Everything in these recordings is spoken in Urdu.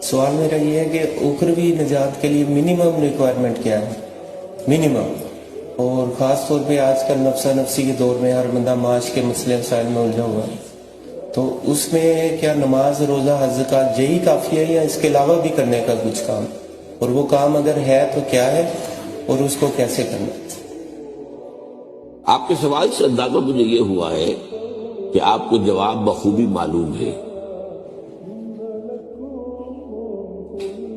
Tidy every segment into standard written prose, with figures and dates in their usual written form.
سوال میرا یہ ہے کہ اخروی نجات کے لیے منیمم ریکوائرمنٹ کیا ہے؟ منیمم. اور خاص طور پہ آج کل نفسا نفسی کے دور میں ہر بندہ معاش کے مسئلے مسائل میں الجھا ہوا ہے، تو اس میں کیا نماز، روزہ، حج، زکوٰۃ یہی کافی ہے یا اس کے علاوہ بھی کرنے کا کچھ کام؟ اور وہ کام اگر ہے تو کیا ہے اور اس کو کیسے کرنا؟ آپ کے سوال سے اندازہ مجھے یہ ہوا ہے کہ آپ کو جواب بخوبی معلوم ہے.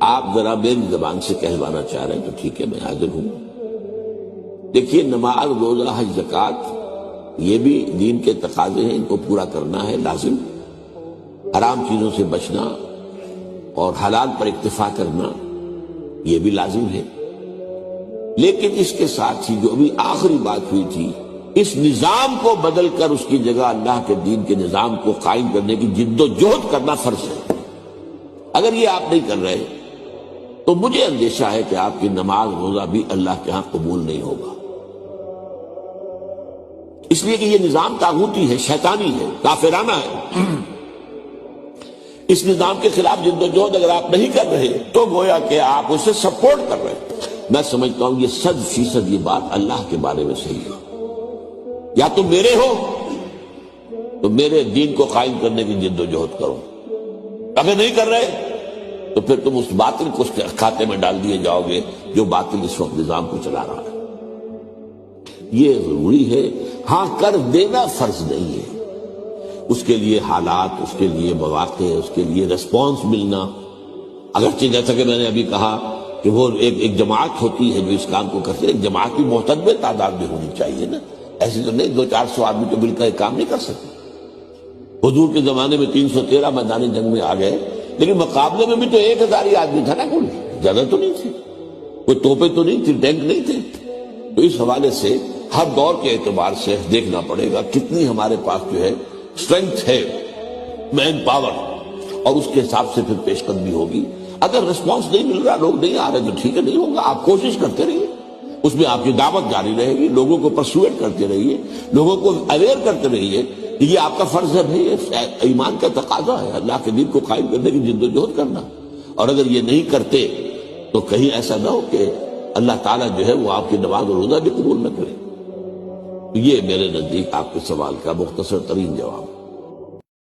آپ ذرا میری زبان سے کہلوانا چاہ رہے ہیں تو ٹھیک ہے، میں حاضر ہوں. دیکھیے، نماز، روزہ، حج، زکوٰۃ یہ بھی دین کے تقاضے ہیں، ان کو پورا کرنا ہے لازم. حرام چیزوں سے بچنا اور حلال پر اکتفا کرنا یہ بھی لازم ہے. لیکن اس کے ساتھ ہی جو ابھی آخری بات ہوئی تھی، اس نظام کو بدل کر اس کی جگہ اللہ کے دین کے نظام کو قائم کرنے کی جد و جہد کرنا فرض ہے. اگر یہ آپ نہیں کر رہے تو مجھے اندیشہ ہے کہ آپ کی نماز، روزہ بھی اللہ کے ہاں قبول نہیں ہوگا. اس لیے کہ یہ نظام طاغوتی ہے، شیطانی ہے، کافرانہ ہے. اس نظام کے خلاف جد و جہد اگر آپ نہیں کر رہے تو گویا کہ آپ اسے سپورٹ کر رہے ہیں. میں سمجھتا ہوں یہ 100% یہ بات اللہ کے بارے میں صحیح ہے. یا تم میرے ہو تو میرے دین کو قائم کرنے کی جد و جہد کرو، اگر نہیں کر رہے تو پھر تم اس باطل کو اس کے کھاتے میں ڈال دیے جاؤ گے جو باطل اس وقت نظام کو چلا رہا ہے. یہ ضروری ہے. ہاں، کر دینا فرض نہیں ہے. اس کے لیے حالات، اس کے لیے مواقع، اس کے لیے ریسپانس ملنا. اگرچہ جیسا کہ میں نے ابھی کہا کہ وہ ایک جماعت ہوتی ہے جو اس کام کو کرتی ہے، ایک جماعت بھی محتدب تعداد میں ہونی چاہیے نا. ایسی تو نہیں 200-400 آدمی تو مل کر ایک کام نہیں کر سکتے. حضور کے زمانے میں 313 میدان جنگ میں آ گئے، لیکن مقابلے میں بھی تو 1000 ہی آدمی تھا نا، کوئی زیادہ تو نہیں تھی، کوئی توپیں تو نہیں تھی، ٹینک نہیں تھے. تو اس حوالے سے ہر دور کے اعتبار سے دیکھنا پڑے گا کتنی ہمارے پاس جو ہے اسٹرینتھ ہے، مین پاور، اور اس کے حساب سے پھر پیش قدمی ہوگی. اگر ریسپانس نہیں مل رہا، لوگ نہیں آ رہے تو ٹھیک ہے، نہیں ہوگا. آپ کوشش کرتے رہیے، اس میں آپ کی دعوت جاری رہے گی، لوگوں کو پرسویٹ کرتے رہیے، لوگوں کو اویئر کرتے رہیے. یہ آپ کا فرض ہے بھائی، ایمان کا تقاضا ہے اللہ کے دین کو قائم کرنے کی جد و جہد کرنا. اور اگر یہ نہیں کرتے تو کہیں ایسا نہ ہو کہ اللہ تعالیٰ جو ہے وہ آپ کی نماز اور روزہ بھی قبول نہ کرے. یہ میرے نزدیک آپ کے سوال کا مختصر ترین جواب.